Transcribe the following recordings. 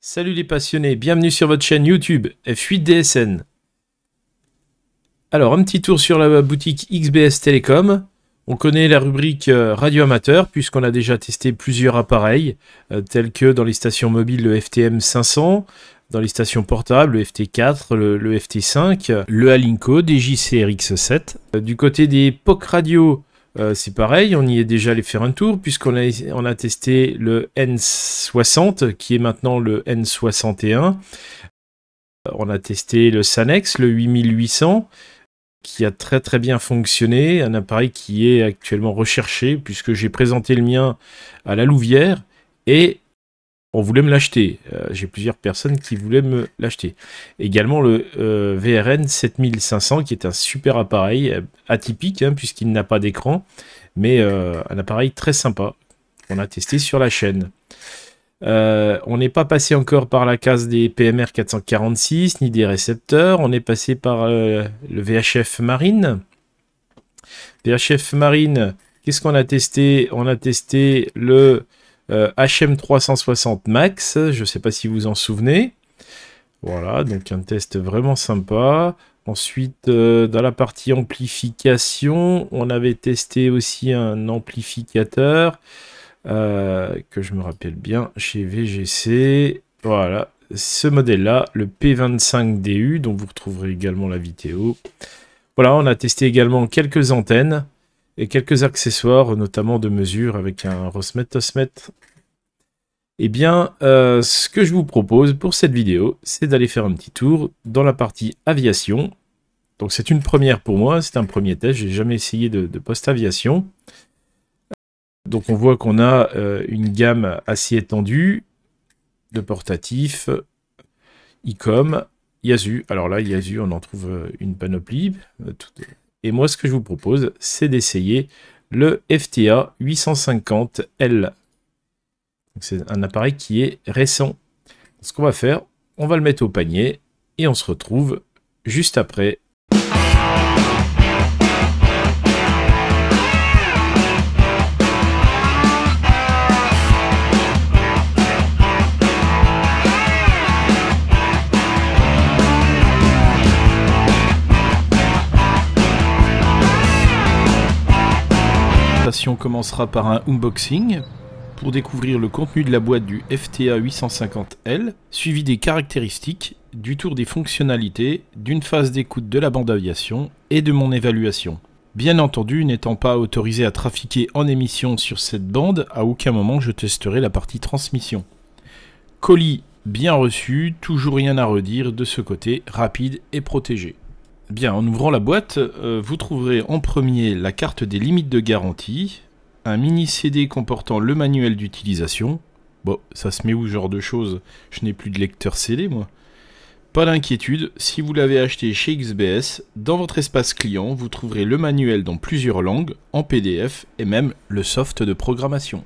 Salut les passionnés, bienvenue sur votre chaîne YouTube F8DSN. Alors un petit tour sur la boutique XBS Télécom. On connaît la rubrique radio amateur puisqu'on a déjà testé plusieurs appareils tels que dans les stations mobiles le FTM 500, dans les stations portables le FT4, le FT5, le Alinco, DJC RX7. Du côté des POC radio, c'est pareil, on y est déjà allé faire un tour puisqu'on a testé le N60 qui est maintenant le N61. On a testé le Sanex, le 8800 qui a très bien fonctionné, un appareil qui est actuellement recherché puisque j'ai présenté le mien à la Louvière et on voulait me l'acheter. J'ai plusieurs personnes qui voulaient me l'acheter. Également le VRN 7500 qui est un super appareil, atypique puisqu'il n'a pas d'écran, mais un appareil très sympa qu'on a testé sur la chaîne. On n'est pas passé encore par la case des PMR 446 ni des récepteurs. On est passé par le VHF Marine. VHF Marine, qu'est-ce qu'on a testé? On a testé le HM360 Max, je ne sais pas si vous vous en souvenez. Voilà, donc un test vraiment sympa. Ensuite, dans la partie amplification, on avait testé aussi un amplificateur que je me rappelle bien chez VGC. Voilà, ce modèle-là, le P25DU, dont vous retrouverez également la vidéo. Voilà, on a testé également quelques antennes et quelques accessoires, notamment de mesure avec un Rosmet Tosmet. Eh bien, ce que je vous propose pour cette vidéo, c'est d'aller faire un petit tour dans la partie aviation. Donc c'est une première pour moi, c'est un premier test, j'ai jamais essayé de post-aviation. Donc on voit qu'on a une gamme assez étendue de portatifs, ICOM, Yaesu. Alors là, Yaesu, on en trouve une panoplie. Et moi, ce que je vous propose, c'est d'essayer le FTA 850L. C'est un appareil qui est récent. Ce qu'on va faire, on va le mettre au panier et on se retrouve juste après. On commencera par un unboxing pour découvrir le contenu de la boîte du FTA 850L, suivi des caractéristiques, du tour des fonctionnalités, d'une phase d'écoute de la bande aviation et de mon évaluation. Bien entendu, n'étant pas autorisé à trafiquer en émission sur cette bande, à aucun moment je testerai la partie transmission. Colis bien reçu, toujours rien à redire de ce côté, rapide et protégé. Bien, en ouvrant la boîte, vous trouverez en premier la carte des limites de garantie, un mini CD comportant le manuel d'utilisation. Bon, ça se met où ce genre de choses? Je n'ai plus de lecteur CD, moi. Pas d'inquiétude, si vous l'avez acheté chez XBS, dans votre espace client, vous trouverez le manuel dans plusieurs langues, en PDF, et même le soft de programmation.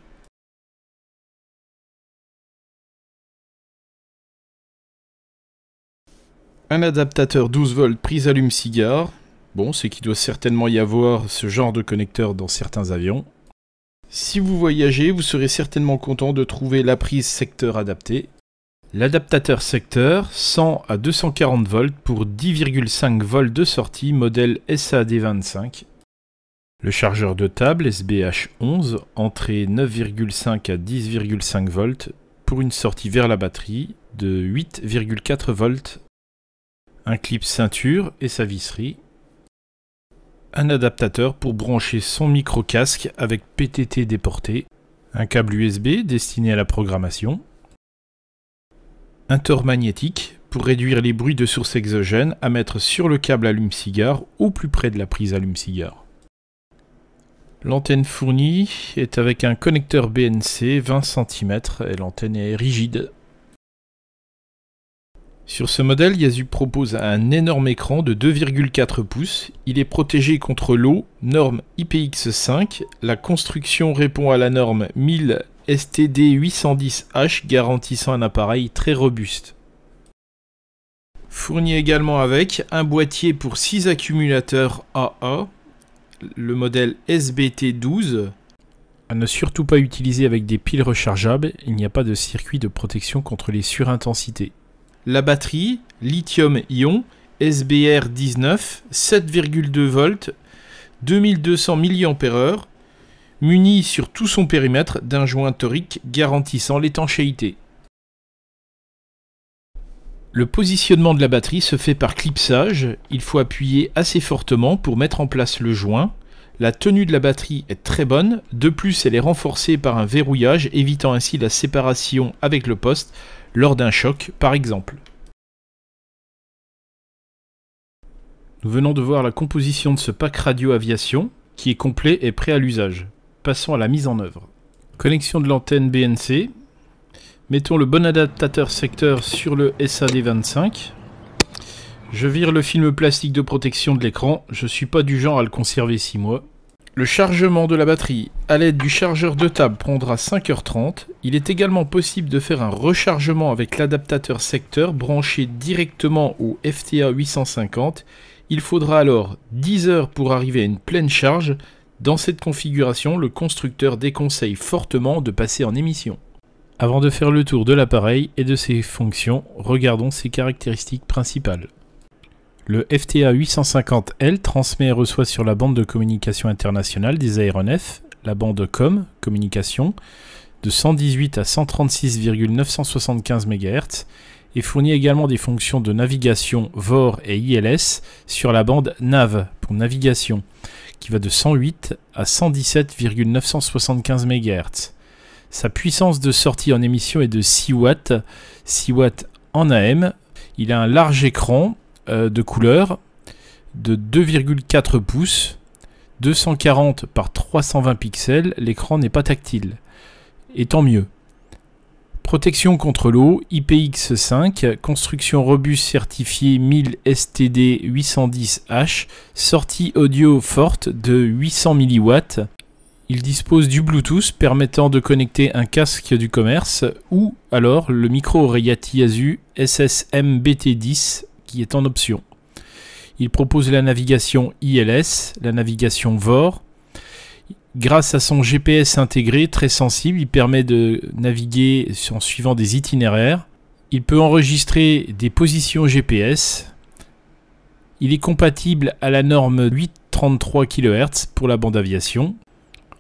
Un adaptateur 12 volts prise allume-cigare. Bon, c'est qu'il doit certainement y avoir ce genre de connecteur dans certains avions. Si vous voyagez, vous serez certainement content de trouver la prise secteur adaptée. L'adaptateur secteur 100 à 240 volts pour 10,5 volts de sortie modèle SAD25. Le chargeur de table SBH11, entrée 9,5 à 10,5 volts pour une sortie vers la batterie de 8,4 volts. Un clip ceinture et sa visserie. Un adaptateur pour brancher son micro-casque avec PTT déporté. Un câble USB destiné à la programmation. Un tore magnétique pour réduire les bruits de source exogène à mettre sur le câble allume-cigare au plus près de la prise allume-cigare. L'antenne fournie est avec un connecteur BNC 20 cm et l'antenne est rigide. Sur ce modèle, Yaesu propose un énorme écran de 2,4 pouces. Il est protégé contre l'eau, norme IPX5. La construction répond à la norme 1000 STD 810H, garantissant un appareil très robuste. Fourni également avec un boîtier pour 6 accumulateurs AA, le modèle SBT12. À ne surtout pas utiliser avec des piles rechargeables, il n'y a pas de circuit de protection contre les surintensités. La batterie, lithium-ion, SBR19, 7,2 volts, 2200 mAh, munie sur tout son périmètre d'un joint torique garantissant l'étanchéité. Le positionnement de la batterie se fait par clipsage, il faut appuyer assez fortement pour mettre en place le joint. La tenue de la batterie est très bonne, de plus elle est renforcée par un verrouillage évitant ainsi la séparation avec le poste lors d'un choc par exemple. Nous venons de voir la composition de ce pack radio aviation qui est complet et prêt à l'usage. Passons à la mise en œuvre. Connexion de l'antenne BNC. Mettons le bon adaptateur secteur sur le SAD25. Je vire le film plastique de protection de l'écran, je suis pas du genre à le conserver 6 mois. Le chargement de la batterie à l'aide du chargeur de table prendra 5h30. Il est également possible de faire un rechargement avec l'adaptateur secteur branché directement au FTA 850. Il faudra alors 10 heures pour arriver à une pleine charge. Dans cette configuration, le constructeur déconseille fortement de passer en émission. Avant de faire le tour de l'appareil et de ses fonctions, regardons ses caractéristiques principales. Le FTA 850L transmet et reçoit sur la bande de communication internationale des aéronefs, la bande COM, communication, de 118 à 136,975 MHz, et fournit également des fonctions de navigation VOR et ILS sur la bande NAV pour navigation, qui va de 108 à 117,975 MHz. Sa puissance de sortie en émission est de 6 watts, 6 watts en AM. Il a un large écran de couleur de 2,4 pouces, 240 par 320 pixels. L'écran n'est pas tactile. Et tant mieux. Protection contre l'eau, IPX5, construction robuste certifiée 1000 STD 810H, sortie audio forte de 800 mW. Il dispose du Bluetooth permettant de connecter un casque du commerce ou alors le micro-oreillette Yaesu SSM-BT10 qui est en option. Il propose la navigation ILS, la navigation VOR. Grâce à son GPS intégré très sensible, il permet de naviguer en suivant des itinéraires. Il peut enregistrer des positions GPS. Il est compatible à la norme 833 kHz pour la bande aviation.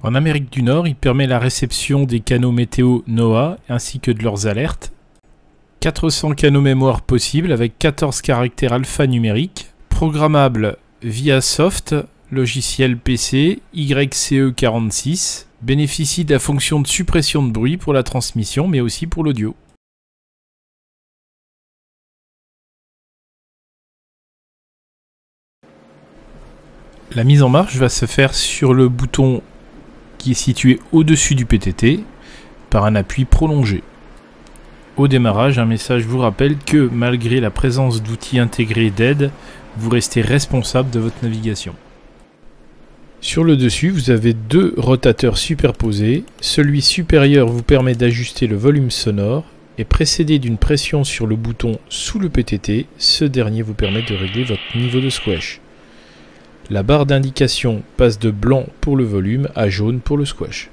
En Amérique du Nord, il permet la réception des canaux météo NOAA ainsi que de leurs alertes. 400 canaux mémoire possibles avec 14 caractères alphanumériques. Programmable via soft, logiciel PC YCE46. Bénéficie de la fonction de suppression de bruit pour la transmission mais aussi pour l'audio. La mise en marche va se faire sur le bouton qui est situé au-dessus du PTT par un appui prolongé. Au démarrage, un message vous rappelle que malgré la présence d'outils intégrés d'aide, vous restez responsable de votre navigation. Sur le dessus, vous avez deux rotateurs superposés. Celui supérieur vous permet d'ajuster le volume sonore et précédé d'une pression sur le bouton sous le PTT, ce dernier vous permet de régler votre niveau de squash. La barre d'indication passe de blanc pour le volume à jaune pour le squash.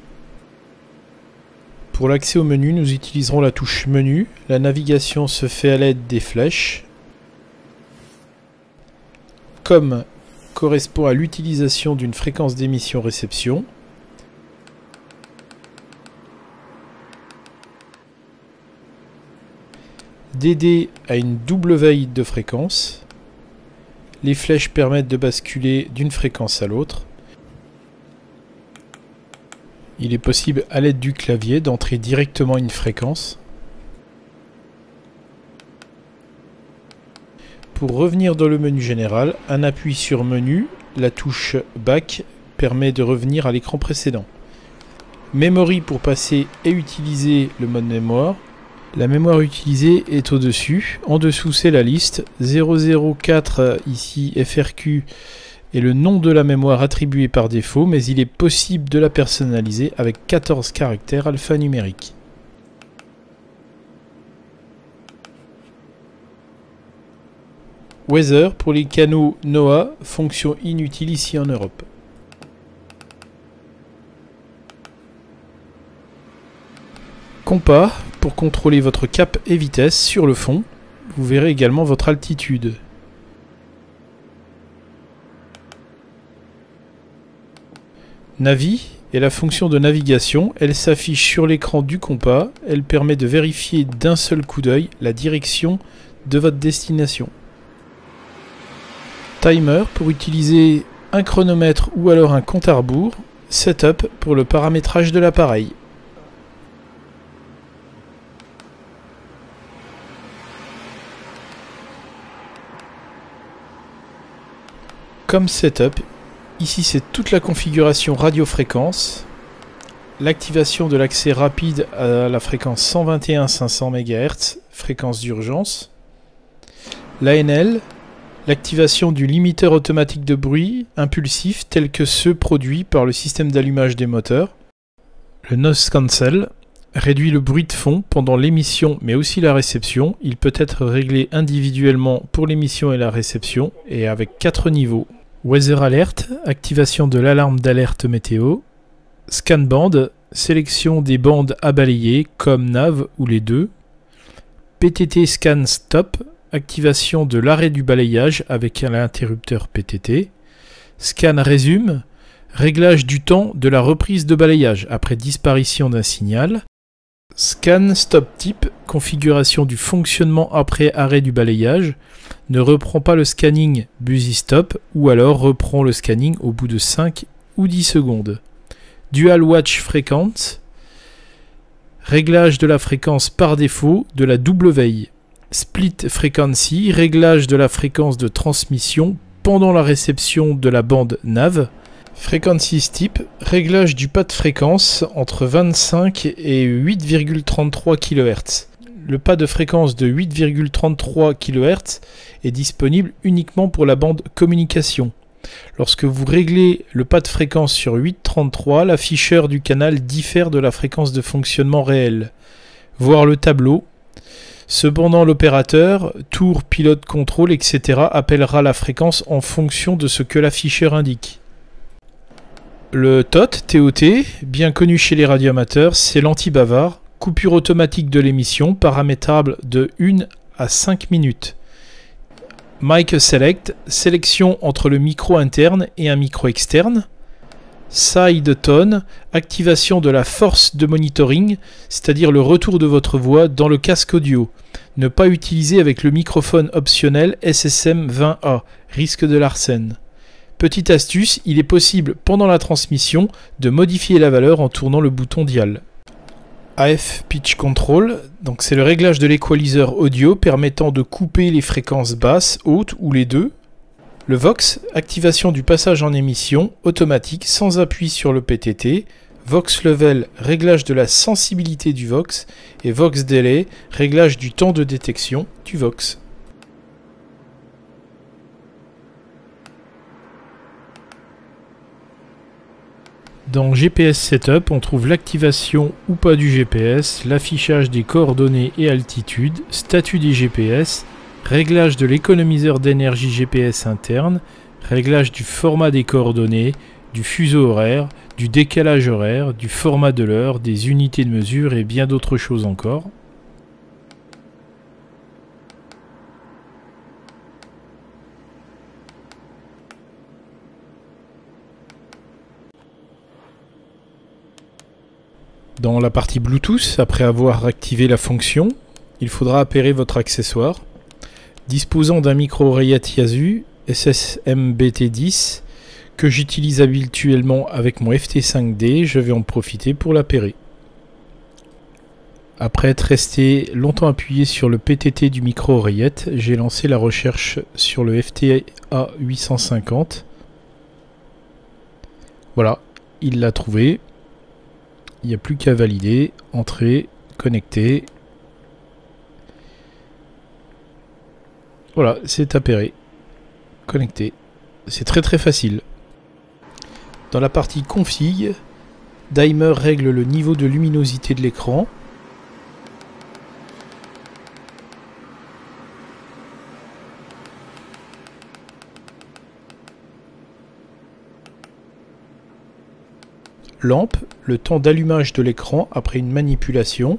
Pour l'accès au menu, nous utiliserons la touche menu. La navigation se fait à l'aide des flèches. COM correspond à l'utilisation d'une fréquence d'émission-réception. DD a une double veille de fréquence. Les flèches permettent de basculer d'une fréquence à l'autre. Il est possible à l'aide du clavier d'entrer directement une fréquence. Pour revenir dans le menu général, un appui sur menu, la touche Back permet de revenir à l'écran précédent. Memory pour passer et utiliser le mode mémoire. La mémoire utilisée est au-dessus. En dessous, c'est la liste. 004 ici, FRQ, est le nom de la mémoire attribuée par défaut, mais il est possible de la personnaliser avec 14 caractères alphanumériques. Weather pour les canaux NOAA, fonction inutile ici en Europe. compas pour contrôler votre cap et vitesse sur le fond. Vous verrez également votre altitude. Navi est la fonction de navigation. Elle s'affiche sur l'écran du compas. Elle permet de vérifier d'un seul coup d'œil la direction de votre destination. Timer pour utiliser un chronomètre ou alors un compte à rebours. Setup pour le paramétrage de l'appareil. Comme setup, ici c'est toute la configuration radiofréquence, l'activation de l'accès rapide à la fréquence 121-500 MHz, fréquence d'urgence, l'ANL, l'activation du limiteur automatique de bruit impulsif tel que ceux produits par le système d'allumage des moteurs, le Noise Cancel, réduit le bruit de fond pendant l'émission mais aussi la réception. Il peut être réglé individuellement pour l'émission et la réception et avec 4 niveaux. Weather Alert, activation de l'alarme d'alerte météo. Scan Band, sélection des bandes à balayer comme nav ou les deux. PTT Scan Stop, activation de l'arrêt du balayage avec un interrupteur PTT. Scan Resume, réglage du temps de la reprise de balayage après disparition d'un signal. Scan Stop Type, configuration du fonctionnement après arrêt du balayage, ne reprend pas le scanning busy stop ou alors reprend le scanning au bout de 5 ou 10 secondes. Dual Watch Frequency, réglage de la fréquence par défaut de la double veille. Split Frequency, réglage de la fréquence de transmission pendant la réception de la bande nav. Frequency Type, réglage du pas de fréquence entre 25 et 8,33 kHz. Le pas de fréquence de 8,33 kHz est disponible uniquement pour la bande communication. Lorsque vous réglez le pas de fréquence sur 8,33, l'afficheur du canal diffère de la fréquence de fonctionnement réelle. Voir le tableau. Cependant, l'opérateur, tour, pilote, contrôle, etc. appellera la fréquence en fonction de ce que l'afficheur indique. Le TOT, bien connu chez les radioamateurs, c'est l'anti-bavard, coupure automatique de l'émission, paramétrable de 1 à 5 minutes. Mic Select, sélection entre le micro interne et un micro externe. Side Tone, activation de la force de monitoring, c'est-à-dire le retour de votre voix dans le casque audio. Ne pas utiliser avec le microphone optionnel SSM20A, risque de l'arsène. Petite astuce, il est possible pendant la transmission de modifier la valeur en tournant le bouton dial. AF Pitch Control, donc c'est le réglage de l'équaliseur audio permettant de couper les fréquences basses, hautes ou les deux. Le Vox, activation du passage en émission automatique sans appui sur le PTT. Vox Level, réglage de la sensibilité du Vox. Et Vox Delay, réglage du temps de détection du Vox. Dans GPS Setup, on trouve l'activation ou pas du GPS, l'affichage des coordonnées et altitude, statut des GPS, réglage de l'économiseur d'énergie GPS interne, réglage du format des coordonnées, du fuseau horaire, du décalage horaire, du format de l'heure, des unités de mesure et bien d'autres choses encore. Dans la partie Bluetooth, après avoir activé la fonction, il faudra appairer votre accessoire. Disposant d'un micro-oreillette Yaesu SSMBT10 que j'utilise habituellement avec mon FT5D, je vais en profiter pour l'appairer. Après être resté longtemps appuyé sur le PTT du micro-oreillette, j'ai lancé la recherche sur le FTA850. Voilà, il l'a trouvé. Il n'y a plus qu'à valider, entrer, connecter. Voilà, c'est appairé. Connecté. C'est très facile. Dans la partie config, Dimer règle le niveau de luminosité de l'écran. Lampe, le temps d'allumage de l'écran après une manipulation.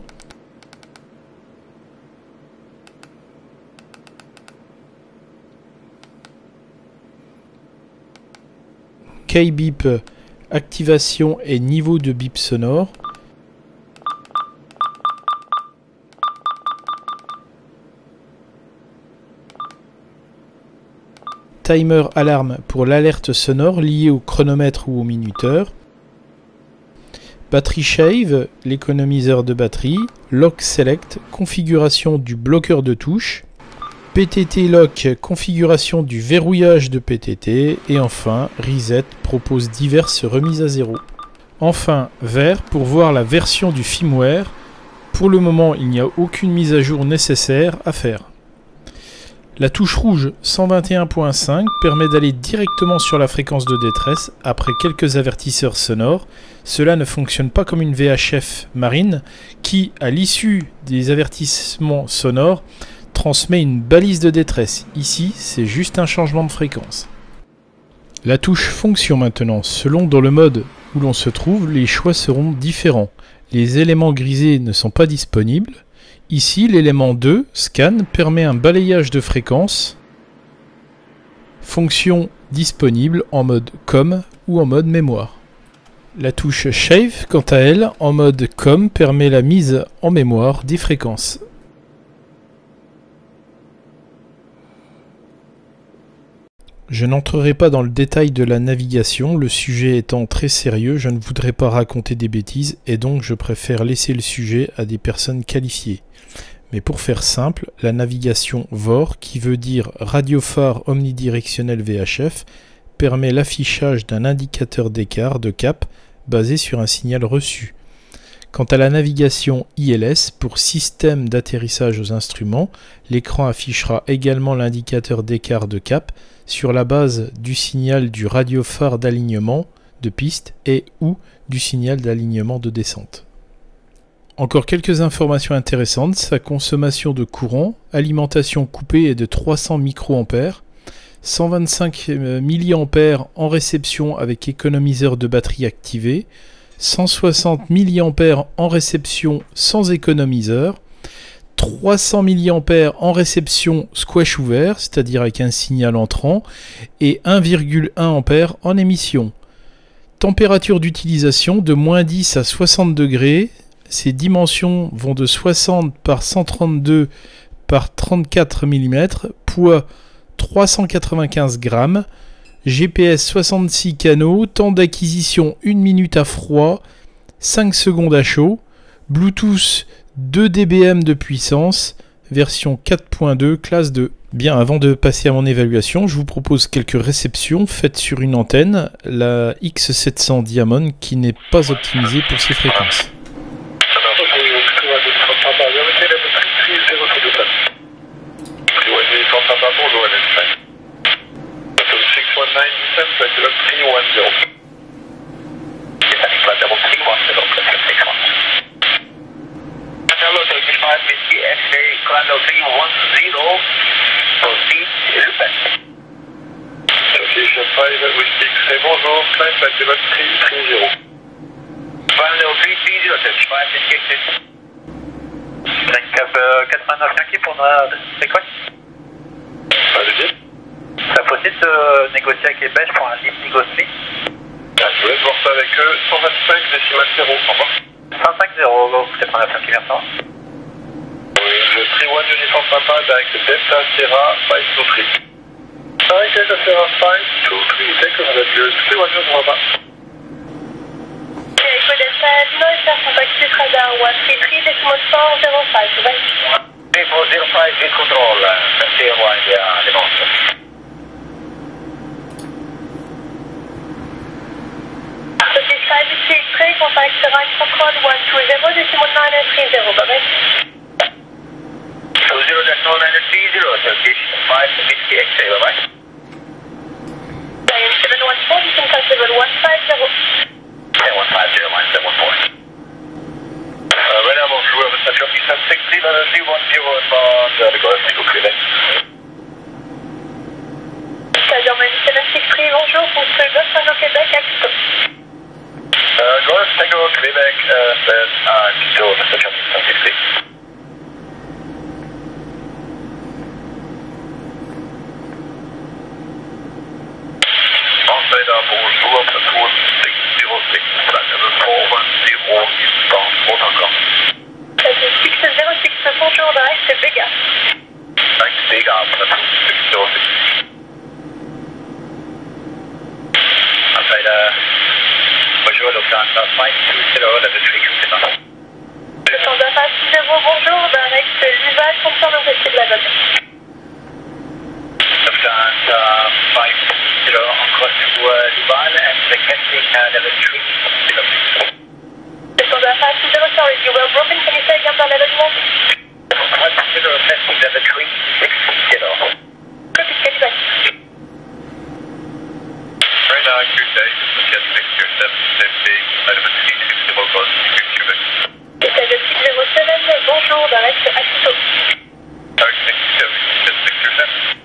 K-Bip, activation et niveau de bip sonore. Timer alarme pour l'alerte sonore liée au chronomètre ou au minuteur. Battery Shave, l'économiseur de batterie. Lock Select, configuration du bloqueur de touche. PTT Lock, configuration du verrouillage de PTT. Et enfin, Reset propose diverses remises à zéro. Enfin, Vert pour voir la version du firmware. Pour le moment, il n'y a aucune mise à jour nécessaire à faire. La touche rouge 121.5 permet d'aller directement sur la fréquence de détresse après quelques avertisseurs sonores. Cela ne fonctionne pas comme une VHF marine qui, à l'issue des avertissements sonores, transmet une balise de détresse. Ici, c'est juste un changement de fréquence. La touche fonction maintenant. Selon dans le mode où l'on se trouve, les choix seront différents. Les éléments grisés ne sont pas disponibles. Ici, l'élément 2, Scan, permet un balayage de fréquences. Fonction disponible en mode COM ou en mode mémoire. La touche Shave, quant à elle, en mode COM, permet la mise en mémoire des fréquences. Je n'entrerai pas dans le détail de la navigation, le sujet étant très sérieux, je ne voudrais pas raconter des bêtises et donc je préfère laisser le sujet à des personnes qualifiées. Mais pour faire simple, la navigation VOR, qui veut dire radiophare omnidirectionnel VHF, permet l'affichage d'un indicateur d'écart de cap basé sur un signal reçu. Quant à la navigation ILS, pour système d'atterrissage aux instruments, l'écran affichera également l'indicateur d'écart de cap sur la base du signal du radiophare d'alignement de piste et ou du signal d'alignement de descente. Encore quelques informations intéressantes, sa consommation de courant, alimentation coupée est de 300 microampères, 125 mA en réception avec économiseur de batterie activé, 160 mA en réception sans économiseur, 300 mA en réception squash ouvert, c'est-à-dire avec un signal entrant, et 1,1 A en émission. Température d'utilisation de -10 à 60 degrés. Ces dimensions vont de 60 par 132 par 34 mm, poids 395 grammes, GPS 66 canaux, temps d'acquisition 1 minute à froid, 5 secondes à chaud, Bluetooth 2 dBm de puissance, version 4.2, classe 2. Bien, avant de passer à mon évaluation, je vous propose quelques réceptions faites sur une antenne, la X700 Diamond, qui n'est pas optimisée pour ces fréquences. Bonjour, Flight Pilot 330. 89 Yankee pour c'est quoi? Allez-y. C'est possible de négocier avec les Belges pour un deal négocie? Je vous laisse voir ça avec eux. 125 décimal 0. Au revoir. 105 0, 89 Yankee, merci. Oui, le 3-1 Uniform Papa avec Delta Sierra 523. Hi, Delta Sierra 523, take over the 3-1 Papa. Delta Noise, contact radar 133 decimal 405, right? 3405, good control, merci, India, demande. Contact right control 120 decimal 930, bye bye. 20 decimal 930, Turkish 5 Whiskey X-ray, bye bye. 714, you can touch level 150. 150, 174. Madame, bonjour, votre nature qui s'inspecte dans le 010 de la Golf Tango Québec. Germany 763, bonjour, pour ce Golf Tango Québec, Acto. Golf Tango Québec, c'est Acto, Mr. Germany 763. Entrée bonjour, platoon 606, flight level 410, eastbound protocol. Platoon 606, bonjour, direct Vega. Direct Vega, platoon 606. Bonjour, Lufthansa 520, level 3 container. Lufthansa 520, bonjour, direct Viva, confirme l'objectif de la zone. Lufthansa 520, encore to Duval and requesting level 3 container. Lufthansa 520, sorry, you were broken, can you say again the level 1? Consider requesting level 3 6 Copy, get back. Right now, good day, just picture 750, level 3 6 goes to Quebec. État de 607, bonjour, direct Akito. Direct 67, just picture 7.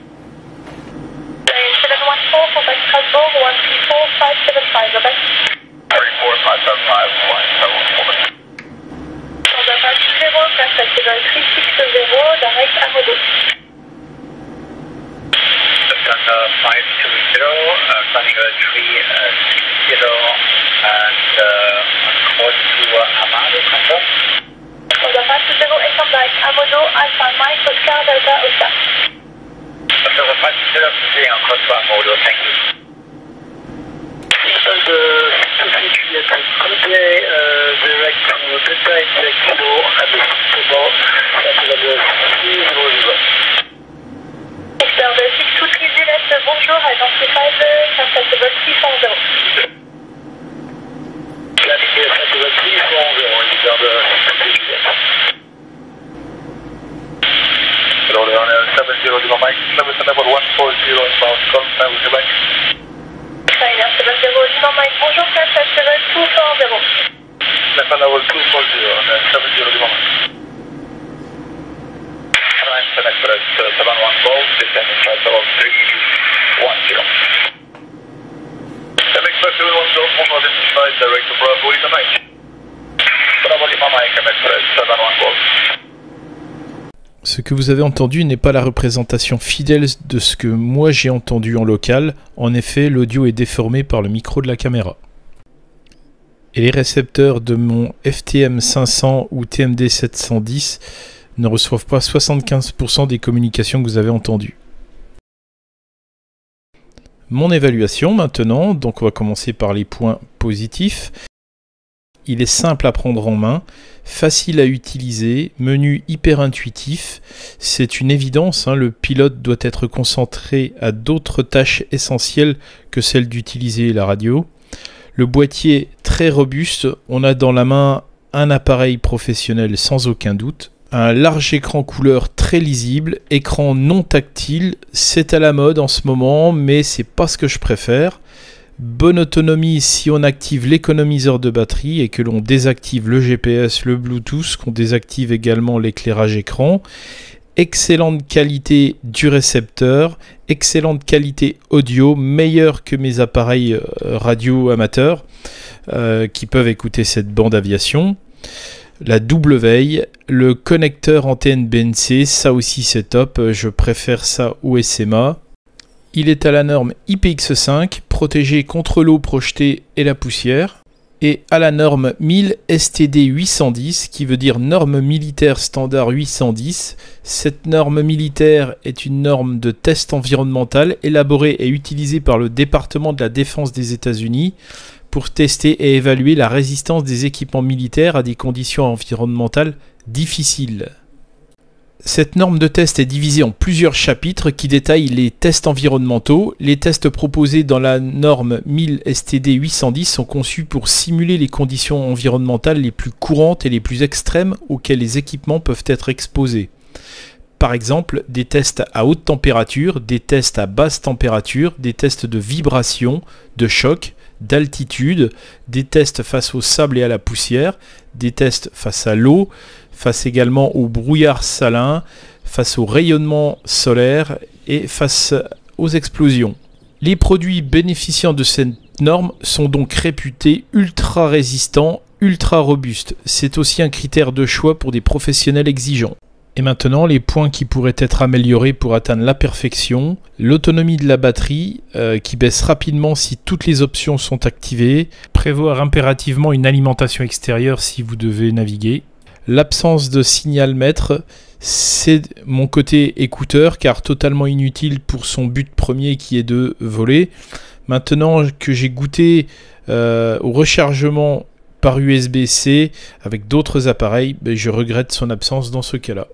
714, contact Strasbourg, 134575, go back. 34575, flying 714. Lufthansa 520, place à 360, direct Amodo. Lufthansa 520, planning a 360 and on course to Amado, confirm. Lufthansa 520, FM direct Amodo, Alpha Mike, Oscar, Delta, Oscar. Lufthansa 520, on course to Amado, thank you. Lufthansa 628, direct to Delta Index Kilo, and the football, at level 300. Secteur de 623 Juliette, bonjour, identified, Flight 340. Planning Flight level 340, Lufthansa 628 Juliette. Hello, Leon, 70 Lima Mike, level 140, inbound, call, with you back. China 70 Lima Mike, bonjour, Flight 240. Level 240, 70 Lima Mike. Express 71 Golf, descending flight level 310. Express 71 Golf, bonjour, identified, direct to Bravo Lima Mike. Bravo Lima Mike, Express 71 Golf. Ce que vous avez entendu n'est pas la représentation fidèle de ce que moi j'ai entendu en local. En effet, l'audio est déformé par le micro de la caméra. Et les récepteurs de mon FTM 500 ou TMD 710 ne reçoivent pas 75% des communications que vous avez entendues. Mon évaluation maintenant, donc on va commencer par les points positifs. Il est simple à prendre en main, facile à utiliser, menu hyper intuitif. C'est une évidence, hein, le pilote doit être concentré à d'autres tâches essentielles que celle d'utiliser la radio. Le boîtier très robuste, on a dans la main un appareil professionnel sans aucun doute. Un large écran couleur très lisible, écran non tactile, c'est à la mode en ce moment, mais c'est pas ce que je préfère. Bonne autonomie si on active l'économiseur de batterie et que l'on désactive le GPS, le Bluetooth, qu'on désactive également l'éclairage écran. Excellente qualité du récepteur, excellente qualité audio, meilleure que mes appareils radio amateurs qui peuvent écouter cette bande aviation. La double veille, le connecteur antenne BNC, ça aussi c'est top, je préfère ça au SMA. Il est à la norme IPX5, protégé contre l'eau projetée et la poussière, et à la norme 1000 STD 810, qui veut dire norme militaire standard 810. Cette norme militaire est une norme de test environnemental élaborée et utilisée par le département de la défense des États-Unis pour tester et évaluer la résistance des équipements militaires à des conditions environnementales difficiles. Cette norme de test est divisée en plusieurs chapitres qui détaillent les tests environnementaux. Les tests proposés dans la norme 1000 STD 810 sont conçus pour simuler les conditions environnementales les plus courantes et les plus extrêmes auxquelles les équipements peuvent être exposés. Par exemple, des tests à haute température, des tests à basse température, des tests de vibration, de choc, d'altitude, des tests face au sable et à la poussière, des tests face à l'eau, face également au brouillard salin, face au rayonnement solaire et face aux explosions. Les produits bénéficiant de cette norme sont donc réputés ultra résistants, ultra robustes. C'est aussi un critère de choix pour des professionnels exigeants. Et maintenant, les points qui pourraient être améliorés pour atteindre la perfection. L'autonomie de la batterie qui baisse rapidement si toutes les options sont activées. Prévoir impérativement une alimentation extérieure si vous devez naviguer. L'absence de signal maître, c'est mon côté écouteur car totalement inutile pour son but premier qui est de voler. Maintenant que j'ai goûté au rechargement par USB-C avec d'autres appareils, je regrette son absence dans ce cas-là.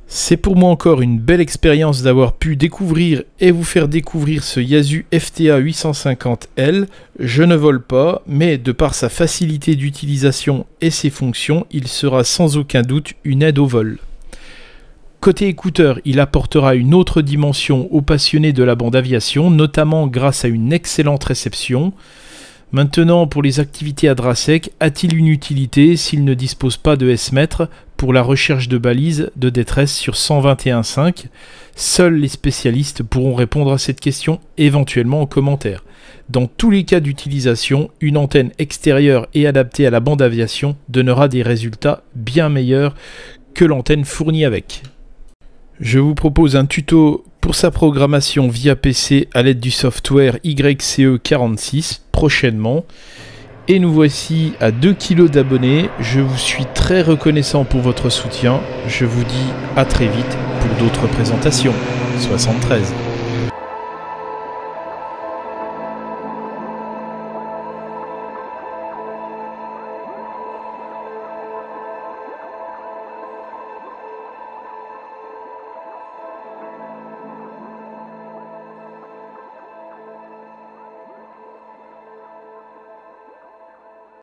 C'est pour moi encore une belle expérience d'avoir pu découvrir et vous faire découvrir ce Yaesu FTA 850L. Je ne vole pas, mais de par sa facilité d'utilisation et ses fonctions, il sera sans aucun doute une aide au vol. Côté écouteur, il apportera une autre dimension aux passionnés de la bande aviation, notamment grâce à une excellente réception. Maintenant, pour les activités à drap sec, a-t-il une utilité s'il ne dispose pas de S-mètre pour la recherche de balises de détresse sur 121.5 ? Seuls les spécialistes pourront répondre à cette question éventuellement en commentaire. Dans tous les cas d'utilisation, une antenne extérieure et adaptée à la bande aviation donnera des résultats bien meilleurs que l'antenne fournie avec. Je vous propose un tuto pour sa programmation via PC à l'aide du software YCE46 prochainement. Et nous voici à 2 kg d'abonnés. Je vous suis très reconnaissant pour votre soutien. Je vous dis à très vite pour d'autres présentations. 73.